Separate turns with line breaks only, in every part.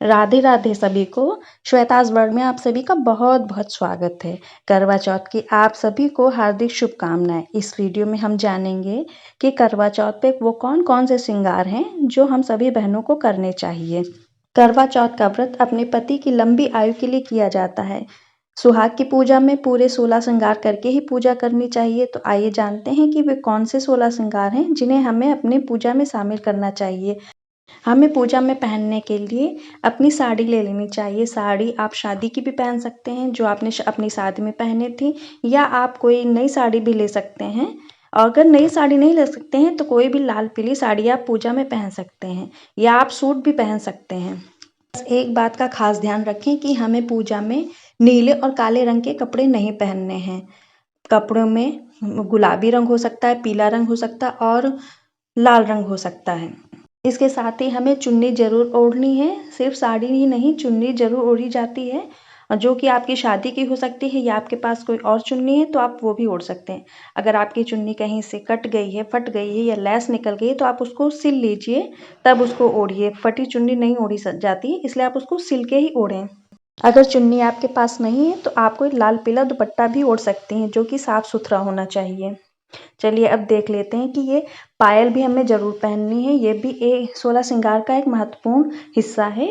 राधे राधे सभी को। श्वेताज वर्ल्ड में आप सभी का बहुत बहुत स्वागत है। करवा चौथ की आप सभी को हार्दिक शुभकामनाएं। इस वीडियो में हम जानेंगे कि करवा चौथ पे वो कौन कौन से श्रृंगार हैं जो हम सभी बहनों को करने चाहिए। करवा चौथ का व्रत अपने पति की लंबी आयु के लिए किया जाता है। सुहाग की पूजा में पूरे 16 श्रृंगार करके ही पूजा करनी चाहिए। तो आइए जानते हैं कि वे कौन से 16 श्रृंगार हैं जिन्हें हमें अपनी पूजा में शामिल करना चाहिए। हमें पूजा में पहनने के लिए अपनी साड़ी ले लेनी चाहिए। साड़ी आप शादी की भी पहन सकते हैं जो आपने अपनी शादी में पहनी थी, या आप कोई नई साड़ी भी ले सकते हैं। और अगर नई साड़ी नहीं ले सकते हैं तो कोई भी लाल पीली साड़ी आप पूजा में पहन सकते हैं, या आप सूट भी पहन सकते हैं। बस एक बात का खास ध्यान रखें कि हमें पूजा में नीले और काले रंग के कपड़े नहीं पहनने हैं। कपड़ों में गुलाबी रंग हो सकता है, पीला रंग हो सकता है और लाल रंग हो सकता है। इसके साथ ही हमें चुन्नी जरूर ओढ़नी है। सिर्फ साड़ी ही नहीं, चुन्नी जरूर ओढ़ी जाती है, और जो कि आपकी शादी की हो सकती है, या आपके पास कोई और चुन्नी है तो आप वो भी ओढ़ सकते हैं। अगर आपकी चुन्नी कहीं से कट गई है, फट गई है या लेस निकल गई है तो आप उसको सिल लीजिए, तब उसको ओढ़िए। फटी चुन्नी नहीं ओढ़ी जाती, इसलिए आप उसको सिल के ही ओढ़ें। अगर चुन्नी आपके पास नहीं है तो आप कोई लाल पीला दुपट्टा भी ओढ़ सकती हैं, जो कि साफ सुथरा होना चाहिए। चलिए अब देख लेते हैं कि ये पायल भी हमें जरूर पहननी है। ये भी 16 श्रृंगार का एक महत्वपूर्ण हिस्सा है।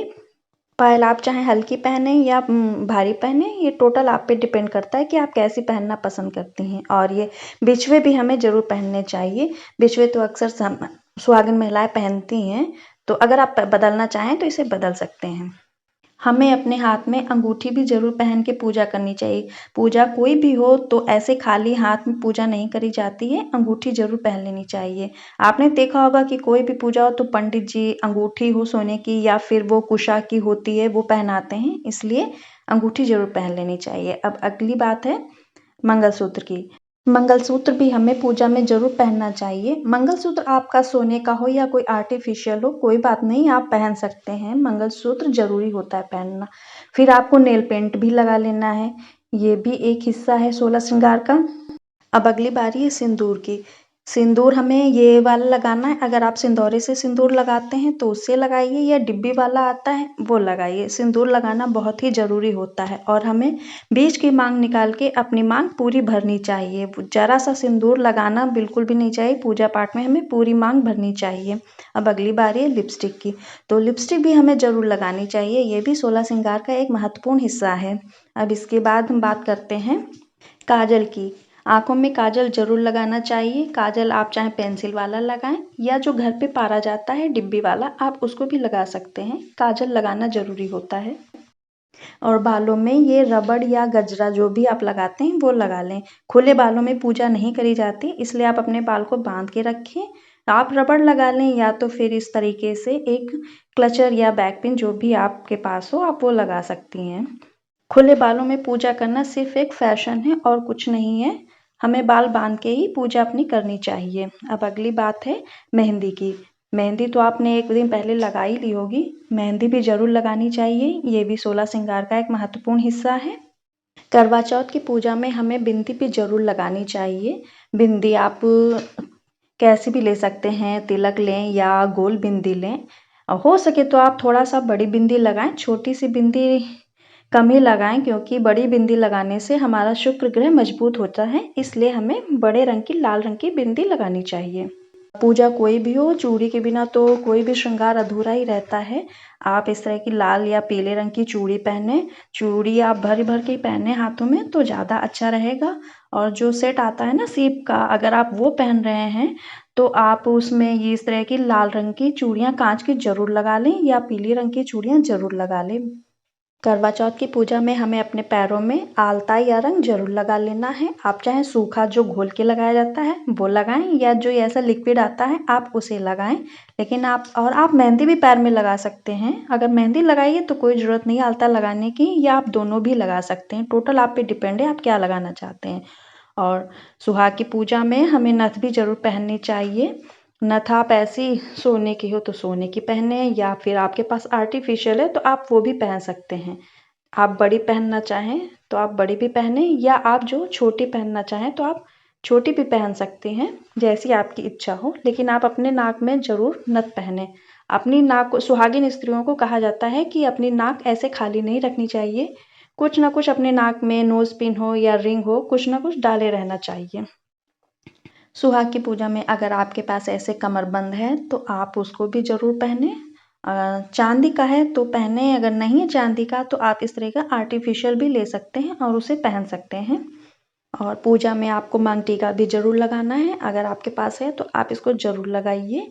पायल आप चाहे हल्की पहने या भारी पहने, ये टोटल आप पे डिपेंड करता है कि आप कैसी पहनना पसंद करती हैं। और ये बिछवे भी हमें जरूर पहनने चाहिए। बिछवे तो अक्सर सुहागिन महिलाएं पहनती हैं, तो अगर आप बदलना चाहें तो इसे बदल सकते हैं। हमें अपने हाथ में अंगूठी भी जरूर पहन के पूजा करनी चाहिए। पूजा कोई भी हो तो ऐसे खाली हाथ में पूजा नहीं करी जाती है, अंगूठी जरूर पहन लेनी चाहिए। आपने देखा होगा कि कोई भी पूजा हो तो पंडित जी अंगूठी हो सोने की या फिर वो कुशा की होती है वो पहनाते हैं, इसलिए अंगूठी जरूर पहन लेनी चाहिए। अब अगली बात है मंगलसूत्र की। मंगलसूत्र भी हमें पूजा में जरूर पहनना चाहिए। मंगलसूत्र आपका सोने का हो या कोई आर्टिफिशियल हो, कोई बात नहीं, आप पहन सकते हैं। मंगलसूत्र जरूरी होता है पहनना। फिर आपको नेल पेंट भी लगा लेना है, ये भी एक हिस्सा है 16 श्रृंगार का। अब अगली बारी है सिंदूर की। सिंदूर हमें ये वाला लगाना है। अगर आप सिंदूरे से सिंदूर लगाते हैं तो उससे लगाइए, या डिब्बी वाला आता है वो लगाइए। सिंदूर लगाना बहुत ही ज़रूरी होता है, और हमें बीच की मांग निकाल के अपनी मांग पूरी भरनी चाहिए। जरा सा सिंदूर लगाना बिल्कुल भी नहीं चाहिए। पूजा पाठ में हमें पूरी मांग भरनी चाहिए। अब अगली बारी है लिपस्टिक की। तो लिपस्टिक भी हमें ज़रूर लगानी चाहिए। ये भी 16 श्रृंगार का एक महत्वपूर्ण हिस्सा है। अब इसके बाद हम बात करते हैं काजल की। आंखों में काजल जरूर लगाना चाहिए। काजल आप चाहे पेंसिल वाला लगाएं, या जो घर पे पारा जाता है डिब्बी वाला, आप उसको भी लगा सकते हैं। काजल लगाना जरूरी होता है। और बालों में ये रबड़ या गजरा जो भी आप लगाते हैं वो लगा लें। खुले बालों में पूजा नहीं करी जाती, इसलिए आप अपने बाल को बांध के रखें। आप रबड़ लगा लें, या तो फिर इस तरीके से एक क्लचर या बैक पिन जो भी आपके पास हो आप वो लगा सकती हैं। खुले बालों में पूजा करना सिर्फ एक फैशन है और कुछ नहीं है। हमें बाल बांध के ही पूजा अपनी करनी चाहिए। अब अगली बात है मेहंदी की। मेहंदी तो आपने एक दिन पहले लगा ही ली होगी, मेहंदी भी जरूर लगानी चाहिए। ये भी 16 श्रृंगार का एक महत्वपूर्ण हिस्सा है। करवा चौथ की पूजा में हमें बिंदी भी जरूर लगानी चाहिए। बिंदी आप कैसी भी ले सकते हैं, तिलक लें या गोल बिंदी लें। हो सके तो आप थोड़ा सा बड़ी बिंदी लगाएं, छोटी सी बिंदी कम ही लगाएं, क्योंकि बड़ी बिंदी लगाने से हमारा शुक्र ग्रह मजबूत होता है। इसलिए हमें बड़े रंग की लाल रंग की बिंदी लगानी चाहिए। पूजा कोई भी हो, चूड़ी के बिना तो कोई भी श्रृंगार अधूरा ही रहता है। आप इस तरह की लाल या पीले रंग की चूड़ी पहने। चूड़ी आप भर भर के पहने हाथों में तो ज़्यादा अच्छा रहेगा। और जो सेट आता है ना सीप का, अगर आप वो पहन रहे हैं तो आप उसमें ये इस तरह की लाल रंग की चूड़ियाँ कांच की जरूर लगा लें, या पीली रंग की चूड़ियाँ जरूर लगा लें। करवा चौथ की पूजा में हमें अपने पैरों में आलता या रंग जरूर लगा लेना है। आप चाहे सूखा जो घोल के लगाया जाता है वो लगाएं, या जो ऐसा लिक्विड आता है आप उसे लगाएं। लेकिन आप मेहंदी भी पैर में लगा सकते हैं। अगर मेहंदी लगाइए तो कोई ज़रूरत नहीं आलता लगाने की, या आप दोनों भी लगा सकते हैं। टोटल आप पे डिपेंड है आप क्या लगाना चाहते हैं। और सुहाग की पूजा में हमें नथ भी जरूर पहननी चाहिए। नथ आप ऐसी सोने की हो तो सोने की पहने, या फिर आपके पास आर्टिफिशियल है तो आप वो भी पहन सकते हैं। आप बड़ी पहनना चाहें तो आप बड़ी भी पहने, या आप जो छोटी पहनना चाहें तो आप छोटी भी पहन सकते हैं, जैसी आपकी इच्छा हो। लेकिन आप अपने नाक में जरूर नथ पहने। अपनी नाक को सुहागिन स्त्रियों को कहा जाता है कि अपनी नाक ऐसे खाली नहीं रखनी चाहिए, कुछ ना कुछ अपने नाक में नोज़ पिन हो या रिंग हो, कुछ ना कुछ डाले रहना चाहिए। सुहाग की पूजा में अगर आपके पास ऐसे कमरबंद है तो आप उसको भी ज़रूर पहने। चांदी का है तो पहने, अगर नहीं है चांदी का तो आप इस तरह का आर्टिफिशियल भी ले सकते हैं और उसे पहन सकते हैं। और पूजा में आपको मांग टीका भी ज़रूर लगाना है, अगर आपके पास है तो आप इसको ज़रूर लगाइए।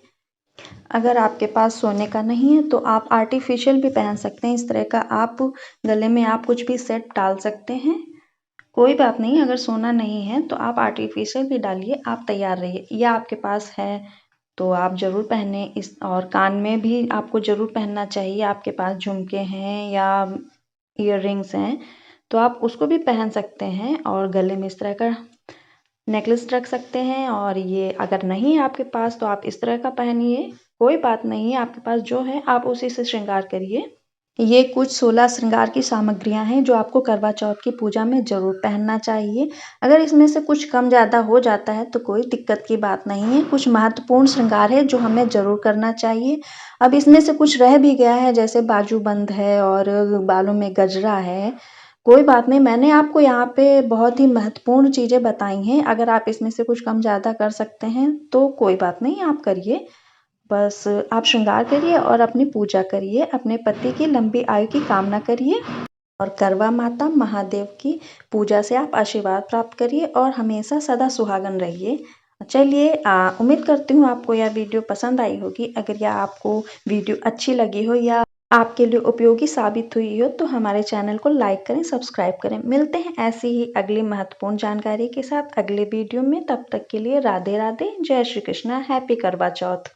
अगर आपके पास सोने का नहीं है तो आप आर्टिफिशियल भी पहन सकते हैं, इस तरह का आप गले में आप कुछ भी सेट डाल सकते हैं। कोई बात नहीं, अगर सोना नहीं है तो आप आर्टिफिशियल भी डालिए, आप तैयार रहिए। या आपके पास है तो आप ज़रूर पहने इस, और कान में भी आपको ज़रूर पहनना चाहिए। आपके पास झुमके हैं या ईयररिंग्स हैं तो आप उसको भी पहन सकते हैं और गले में इस तरह का नेकलेस रख सकते हैं। और ये अगर नहीं है आपके पास तो आप इस तरह का पहनिए, कोई बात नहीं है, आपके पास जो है आप उसी से श्रृंगार करिए। ये कुछ 16 श्रृंगार की सामग्रियाँ हैं जो आपको करवा चौथ की पूजा में ज़रूर पहनना चाहिए। अगर इसमें से कुछ कम ज़्यादा हो जाता है तो कोई दिक्कत की बात नहीं है, कुछ महत्वपूर्ण श्रृंगार है जो हमें ज़रूर करना चाहिए। अब इसमें से कुछ रह भी गया है, जैसे बाजूबंद है और बालों में गजरा है, कोई बात नहीं, मैंने आपको यहाँ पे बहुत ही महत्वपूर्ण चीज़ें बताई हैं। अगर आप इसमें से कुछ कम ज़्यादा कर सकते हैं तो कोई बात नहीं, आप करिए। बस आप श्रृंगार करिए और अपनी पूजा करिए, अपने पति की लंबी आयु की कामना करिए और करवा माता महादेव की पूजा से आप आशीर्वाद प्राप्त करिए और हमेशा सदा सुहागन रहिए। चलिए, उम्मीद करती हूँ आपको यह वीडियो पसंद आई होगी। अगर यह आपको वीडियो अच्छी लगी हो या आपके लिए उपयोगी साबित हुई हो तो हमारे चैनल को लाइक करें, सब्सक्राइब करें। मिलते हैं ऐसी ही अगली महत्वपूर्ण जानकारी के साथ अगले वीडियो में। तब तक के लिए राधे राधे, जय श्री कृष्णा, हैप्पी करवा चौथ।